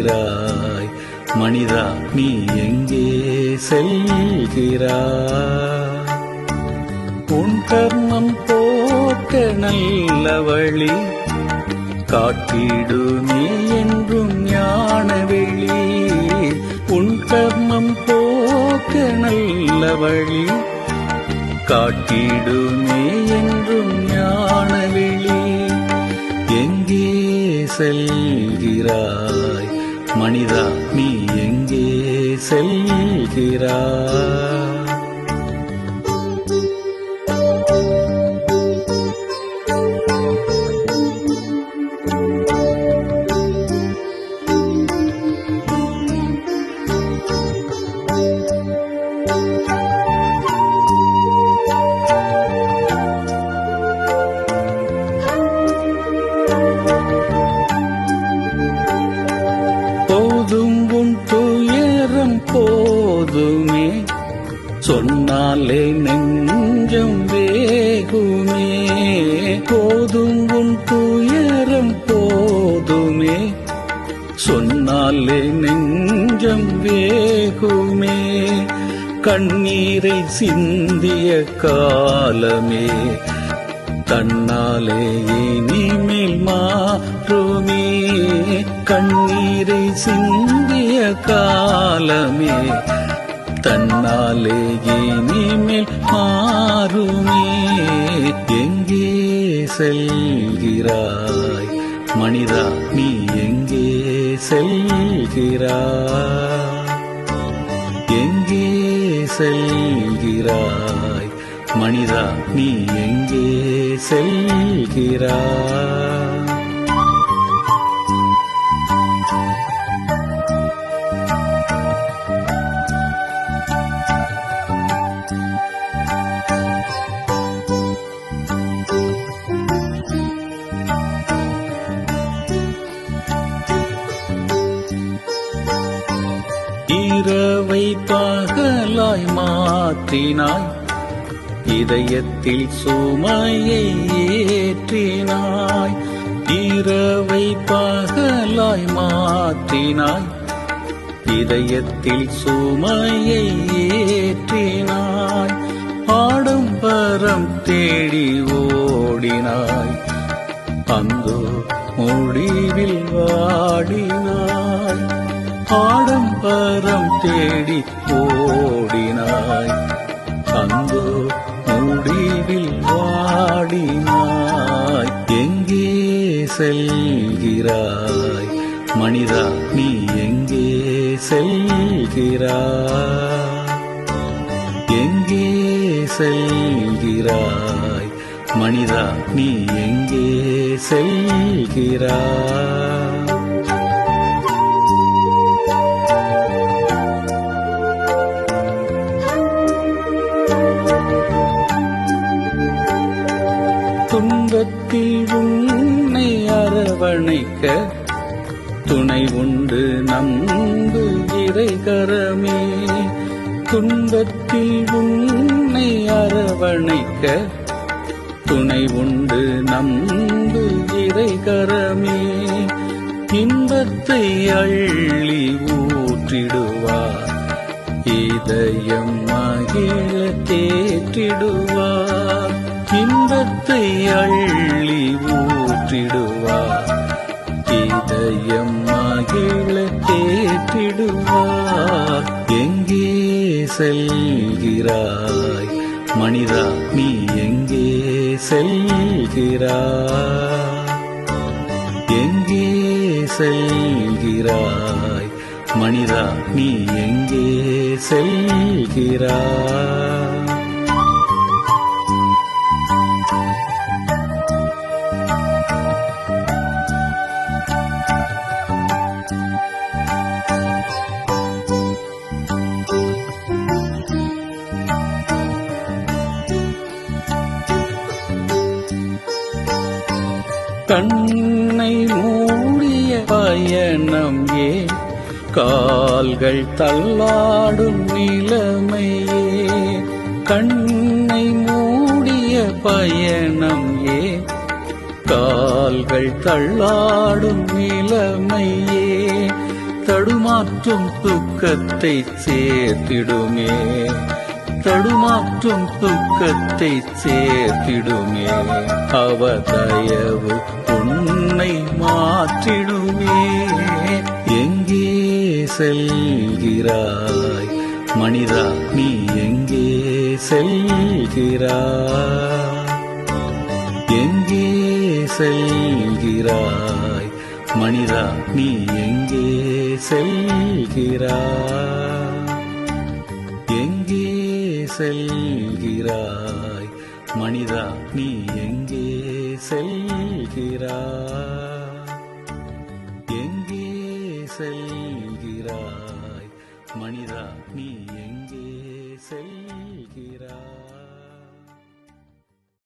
செல்கிறாய் மனிதா நீ எங்கே செல்கிறாய்? உன் கர்மம் போக்க நல்ல வழி காட்டிடுமே என்றும் ஞான வெளி. உன் கர்மம் போக்க நல்ல வழி காட்டிடுமே என்றும் ஞான வெளி. எங்கே செல்கிறாய் மனிதா நீ எங்கே செல்கிறாய்? போதும் உன் துயரம் போதுமே சொன்னாலே நெஞ்சம் வேகுமே. போதும் உன் துயரம் போதுமே சொன்னாலே நெஞ்சம் வேகுமே. கண்ணீரை சிந்திய காலமே தன்னாலே இனிமேல் மாறுமே. கண்ணீரை சிந்திய காலமே தன்னாலே இனிமேல் மாறுமே. எங்கே செல்கிறாய் மனிதா நீ எங்கே செல்கிறாய்? எங்கே செல்கிறாய் மனிதா நீ எங்கே செல்கிறாய்? இரவை பகலாய் மாற்றினாய் இதயத்தில் சுமையை ஏற்றினாய். இரவை பகலாய் மாற்றினாய் இதயத்தில் சுமையை ஏற்றினாய். ஆடம்பரம் தேடி ஓடினாய் அந்தோ முடிவில் வாடினாய். ஆடம்பரம் தேடி ஓடினாய் அந்தோ முடிவில் வாடினாய். எங்கே செல்கிறாய் மனிதா நீ எங்கே செல்கிறாய்? எங்கே செல்கிறாய் மனிதா நீ எங்கே செல்கிறாய்? துன்பத்தில் உன்னை அரவணைக்க துணை உண்டு நம்பு இறைகரமே. துன்பத்தில் உன்னை அரவணைக்க துணை உண்டு நம்பு இறைகரமே. இன்பத்தை அள்ளி ஊற்றிடுவார் இதயம் மகிழ தேற்றிடுவார். இன்பத்தை அள்ளி ஊற்றிடுவார் இதயம் மகிழ தேற்றிடுவார். எங்கே செல்கிறாய் மனிதா நீ எங்கே செல்கிறாய்? எங்கே செல்கிறாய் மனிதா நீ எங்கே செல்கிறாய்? கண்ணை மூடிய பயணம் ஏன் கால்கள் தள்ளாடும் நிலைமையே. கண்ணை மூடிய பயணம் ஏன் கால்கள் தள்ளாடும் நிலைமையே. தடுமாற்றும் துக்கத்தை சேர்த்திடுமே, தடுமாற்றும் துக்கத்தை சேர்த்திடுமே. அவ தயவு உன்னை மாற்றிடுமே. எங்கே செல்கிறாய் மனிதா, நீ எங்கே செல்கிறாய்? எங்கே செல்கிறாய் மனிதா, நீ எங்கே செல்கிறாய்? எங்கே செல்கிறாய் மனிதா, நீ எங்கே செல்கிறாய்? எங்கே செல்கிறாய் மனிதா, நீ எங்கே செல்கிறாய்?